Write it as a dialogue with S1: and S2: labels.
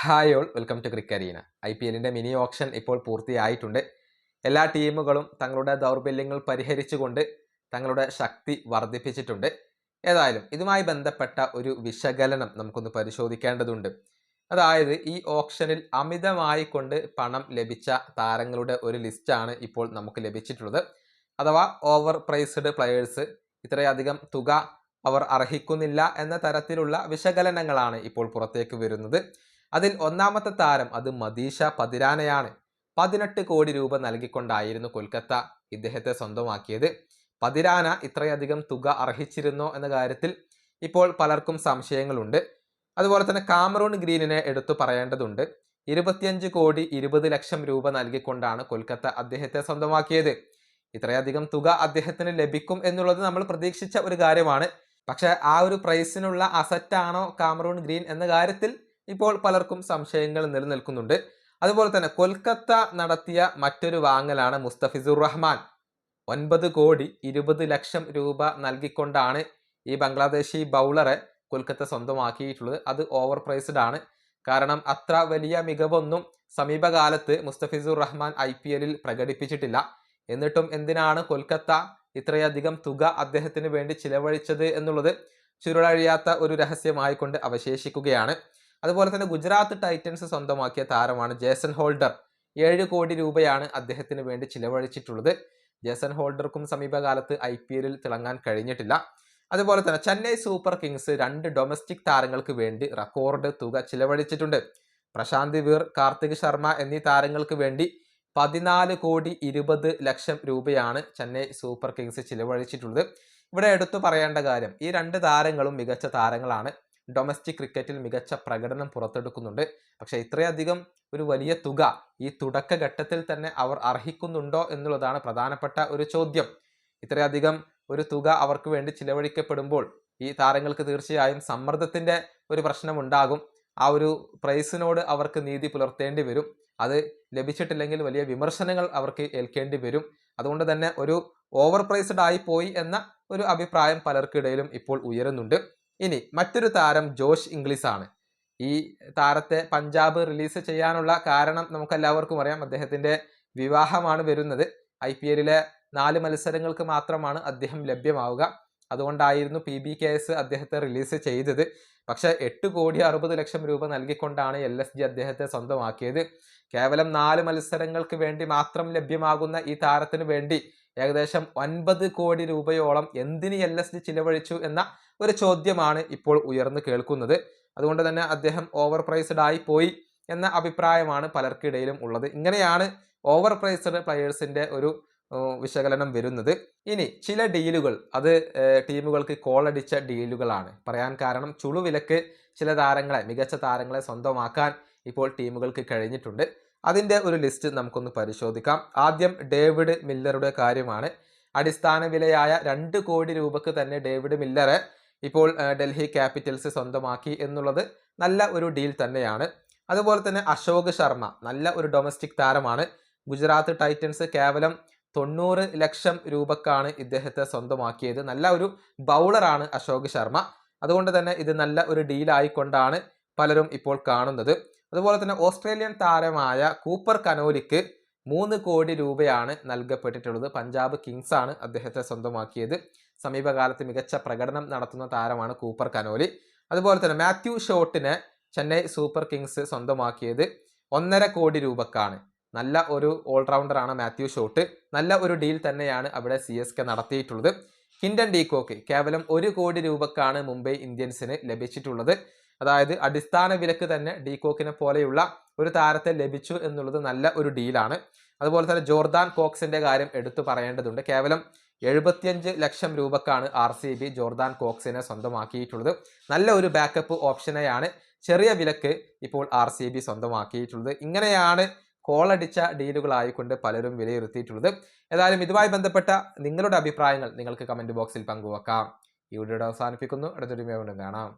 S1: Hi all welcome to Cricreena. IPLന്റെ mini auction ഇപ്പോൾ പൂർത്തിയായിട്ടുണ്ട്. എല്ലാ ടീമുകളും തങ്ങളുടെ ദൗർബല്യങ്ങൾ പരിഹരിച്ചുകൊണ്ട് തങ്ങളുടെ ശക്തി വർദ്ധിപ്പിച്ചിട്ടുണ്ട്. ഏതായാലും ഇതുമായി ബന്ധപ്പെട്ട ഒരു വിശകലനം നമുക്കൊന്ന് പരിശോധിക്കേണ്ടതുണ്ട്. അതായത് ഈ ഓപ്ഷനിൽ അമിതമായി കൊണ്ട് പണം ലഭിച്ച താരങ്ങളുടെ ഒരു ലിസ്റ്റാണ് ഇപ്പോൾ നമുക്ക് ലഭിച്ചിട്ടുള്ളത്. അഥവാ ഓവർ പ്രൈസ്ഡ് പ്ലെയേഴ്സ്, ഇത്രയധികം തുക അവർ അർഹിക്കുന്നില്ല എന്ന തരത്തിലുള്ള വിശകലനങ്ങളാണ് ഇപ്പോൾ പുറത്തേക്ക് വരുന്നത്. അതിൽ ഒന്നാമത്തെ താരം അത് മദീഷ പതിരാനയാണ്. 18 കോടി രൂപ നൽകിക്കൊണ്ടായിരുന്നു കൊൽക്കത്ത ഇദ്ദേഹത്തെ സ്വന്തമാക്കിയത്. പതിരാന ഇത്രയധികം തുക അർഹിച്ചിരുന്നോ എന്ന കാര്യത്തിൽ ഇപ്പോൾ പലർക്കും സംശയങ്ങളുണ്ട്. അതുപോലെ തന്നെ കാമറൂൺ ഗ്രീനിനെ എടുത്തു പറയേണ്ടതുണ്ട്. 25 കോടി 20 ലക്ഷം രൂപ നൽകിക്കൊണ്ടാണ് കൊൽക്കത്ത അദ്ദേഹത്തെ സ്വന്തമാക്കിയത്. ഇത്രയധികം തുക അദ്ദേഹത്തിന് ലഭിക്കും എന്നുള്ളത് നമ്മൾ പ്രതീക്ഷിച്ച ഒരു കാര്യമാണ്. പക്ഷെ ആ ഒരു പ്രൈസിനുള്ള അസറ്റാണോ കാമറൂൺ ഗ്രീൻ എന്ന കാര്യത്തിൽ ഇപ്പോൾ പലർക്കും സംശയങ്ങൾ നിലനിൽക്കുന്നുണ്ട്. അതുപോലെ തന്നെ കൊൽക്കത്ത നടത്തിയ മറ്റൊരു വാങ്ങലാണ് മുസ്തഫിസുർ റഹ്മാൻ. 9 കോടി 20 ലക്ഷം രൂപ നൽകിക്കൊണ്ടാണ് ഈ ബംഗ്ലാദേശി ബൗളറെ കൊൽക്കത്ത സ്വന്തമാക്കിയിട്ടുള്ളത്. അത് ഓവർ പ്രൈസ്ഡ് ആണ്. കാരണം അത്ര വലിയ മികവൊന്നും സമീപകാലത്ത് മുസ്തഫിസുർ റഹ്മാൻ IPLൽ പ്രകടിപ്പിച്ചിട്ടില്ല. എന്നിട്ടും എന്തിനാണ് കൊൽക്കത്ത ഇത്രയധികം തുക അദ്ദേഹത്തിന് വേണ്ടി ചിലവഴിച്ചത് എന്നുള്ളത് ചുരുളഴിയാത്ത ഒരു രഹസ്യമായിക്കൊണ്ട് അവശേഷിക്കുകയാണ്. അതുപോലെ തന്നെ ഗുജറാത്ത് ടൈറ്റൻസ് സ്വന്തമാക്കിയ താരമാണ് ജേസൺ ഹോൾഡർ. 7 കോടി രൂപയാണ് അദ്ദേഹത്തിന് വേണ്ടി ചിലവഴിച്ചിട്ടുള്ളത്. ജേസൺ ഹോൾഡർക്കും സമീപകാലത്ത് IPLൽ തിളങ്ങാൻ കഴിഞ്ഞിട്ടില്ല. അതുപോലെ തന്നെ ചെന്നൈ സൂപ്പർ കിങ്സ് 2 ഡൊമസ്റ്റിക് താരങ്ങൾക്ക് വേണ്ടി റെക്കോർഡ് തുക ചിലവഴിച്ചിട്ടുണ്ട്. പ്രശാന്ത് വീർ, കാർത്തിക് ശർമ്മ എന്നീ താരങ്ങൾക്ക് വേണ്ടി 14 കോടി 20 ലക്ഷം രൂപയാണ് ചെന്നൈ സൂപ്പർ കിങ്സ് ചിലവഴിച്ചിട്ടുള്ളത്. ഇവിടെ എടുത്തു പറയേണ്ട കാര്യം, ഈ 2 താരങ്ങളും മികച്ച താരങ്ങളാണ്. ഡൊമസ്റ്റിക് ക്രിക്കറ്റിൽ മികച്ച പ്രകടനം പുറത്തെടുക്കുന്നുണ്ട്. പക്ഷേ ഇത്രയധികം ഒരു വലിയ തുക ഈ തുടക്കഘട്ടത്തിൽ തന്നെ അവർ അർഹിക്കുന്നുണ്ടോ എന്നുള്ളതാണ് പ്രധാനപ്പെട്ട ഒരു ചോദ്യം. ഇത്രയധികം ഒരു തുക അവർക്ക് വേണ്ടി ചിലവഴിക്കപ്പെടുമ്പോൾ ഈ താരങ്ങൾക്ക് തീർച്ചയായും സമ്മർദ്ദത്തിന്റെ ഒരു പ്രശ്നം ഉണ്ടാകും. ആ ഒരു പ്രൈസിനോട് അവർക്ക് നീതി പുലർത്തേണ്ടി വരും. അത് ലഭിച്ചിട്ടില്ലെങ്കിൽ വലിയ വിമർശനങ്ങൾ അവർക്ക് ഏൽക്കേണ്ടി വരും. അതുകൊണ്ട് തന്നെ ഒരു ഓവർ പ്രൈസ്ഡ് ആയി പോയി എന്ന ഒരു അഭിപ്രായം പലർക്കിടയിലും ഇപ്പോൾ ഉയരുന്നുണ്ട്. ഇനി മറ്റൊരു താരം ജോഷ് ഇംഗ്ലീഷ് ആണ്. ഈ താരത്തെ പഞ്ചാബ് റിലീസ് ചെയ്യാനുള്ള കാരണം നമുക്കെല്ലാവർക്കും അറിയാം. അദ്ദേഹത്തിന്റെ വിവാഹമാണ് വരുന്നത്. IPLലെ 4 മത്സരങ്ങൾക്ക് മാത്രമാണ് അദ്ദേഹം ലഭ്യമാവുക. അതുകൊണ്ടായിരുന്നു PBKS അദ്ദേഹത്തെ റിലീസ് ചെയ്തത്. പക്ഷെ 8 കോടി 60 ലക്ഷം രൂപ നൽകിക്കൊണ്ടാണ് LSG അദ്ദേഹത്തെ സ്വന്തമാക്കിയത്. കേവലം 4 മത്സരങ്ങൾക്ക് വേണ്ടി മാത്രം ലഭ്യമാകുന്ന ഈ താരത്തിന് വേണ്ടി ഏകദേശം 9 കോടി രൂപയോളം എന്തിന് LSG ചിലവഴിച്ചു എന്ന ഒരു ചോദ്യമാണ് ഇപ്പോൾ ഉയർന്നു കേൾക്കുന്നത്. അതുകൊണ്ട് തന്നെ അദ്ദേഹം ഓവർ പ്രൈസ്ഡ് ആയി പോയി എന്ന അഭിപ്രായമാണ് പലർക്കിടയിലും ഉള്ളത്. ഇങ്ങനെയാണ് ഓവർ പ്രൈസ്ഡ് പ്ലെയേഴ്സിന്റെ ഒരു വിശകലനം വരുന്നത്. ഇനി ചില ഡീലുകൾ അത് ടീമുകൾക്ക് കോളടിച്ച ഡീലുകളാണ്. പറയാൻ കാരണം ചുളുവിലക്ക് ചില താരങ്ങളെ, മികച്ച താരങ്ങളെ സ്വന്തമാക്കാൻ ഇപ്പോൾ ടീമുകൾക്ക് കഴിഞ്ഞിട്ടുണ്ട്. അതിൻ്റെ ഒരു ലിസ്റ്റ് നമുക്കൊന്ന് പരിശോധിക്കാം. ആദ്യം ഡേവിഡ് മില്ലറുടെ കാര്യമാണ്. അടിസ്ഥാന വിലയായ 2 കോടി രൂപക്ക് തന്നെ ഡേവിഡ് മില്ലറെ ഇപ്പോൾ ഡൽഹി ക്യാപിറ്റൽസ് സ്വന്തമാക്കി എന്നുള്ളത് നല്ല ഒരു ഡീൽ തന്നെയാണ്. അതുപോലെ തന്നെ അശോക് ശർമ്മ നല്ല ഒരു ഡൊമസ്റ്റിക് താരമാണ്. ഗുജറാത്ത് ടൈറ്റൻസ് കേവലം 90 ലക്ഷം രൂപക്കാണ് ഇദ്ദേഹത്തെ സ്വന്തമാക്കിയത്. നല്ല ഒരു ബൗളറാണ് അശോക് ശർമ്മ. അതുകൊണ്ട് തന്നെ ഇത് നല്ല ഒരു ഡീലായിക്കൊണ്ടാണ് പലരും ഇപ്പോൾ കാണുന്നത്. അതുപോലെ തന്നെ ഓസ്ട്രേലിയൻ താരമായ കൂപ്പർ കനോലിക്ക് 3 കോടി രൂപയാണ് നൽകപ്പെട്ടിട്ടുള്ളത്. പഞ്ചാബ് കിങ്സ് ആണ് അദ്ദേഹത്തെ സ്വന്തമാക്കിയത്. സമീപകാലത്ത് മികച്ച പ്രകടനം നടത്തുന്ന താരമാണ് കൂപ്പർ കനോലി. അതുപോലെ തന്നെ മാത്യു ഷോട്ടിനെ ചെന്നൈ സൂപ്പർ കിങ്സ് സ്വന്തമാക്കിയത് 1.5 കോടി രൂപക്കാണ്. നല്ല ഒരു ഓൾറൗണ്ടറാണ് മാത്യു ഷോട്ട്. നല്ല ഒരു ഡീൽ തന്നെയാണ് അവിടെ CSK നടത്തിയിട്ടുള്ളത്. കിൻഡൻ ഡീകോക്ക് കേവലം 1 കോടി രൂപക്കാണ് മുംബൈ ഇന്ത്യൻസിന് ലഭിച്ചിട്ടുള്ളത്. അതായത് അടിസ്ഥാന വിലക്ക് തന്നെ ഡീകോക്കിനെ പോലെയുള്ള ഒരു താരത്തെ ലഭിച്ചു എന്നുള്ളത് നല്ല ഒരു ഡീലാണ്. അതുപോലെ തന്നെ ജോർദാൻ കോക്സിന്റെ കാര്യം എടുത്തു പറയേണ്ടതുണ്ട്. കേവലം 75 ലക്ഷം രൂപക്കാണ് RCB ജോർദാൻ കോക്സിനെ സ്വന്തമാക്കിയിട്ടുള്ളത്. നല്ല ഒരു ബാക്കപ്പ് ഓപ്ഷനെയാണ് ചെറിയ വിലക്ക് ഇപ്പോൾ RCB സ്വന്തമാക്കിയിട്ടുള്ളത്. ഇങ്ങനെയാണ് കോളടിച്ച ഡീലുകളായിക്കൊണ്ട് പലരും വിലയിരുത്തിയിട്ടുള്ളത്. ഏതായാലും ഇതുമായി ബന്ധപ്പെട്ട നിങ്ങളുടെ അഭിപ്രായങ്ങൾ നിങ്ങൾക്ക് കമന്റ് ബോക്സിൽ പങ്കുവെക്കാം. ഈ വീഡിയോ അവസാനിപ്പിക്കുന്നു. അടുത്തൊരു വീഡിയോ കാണാം.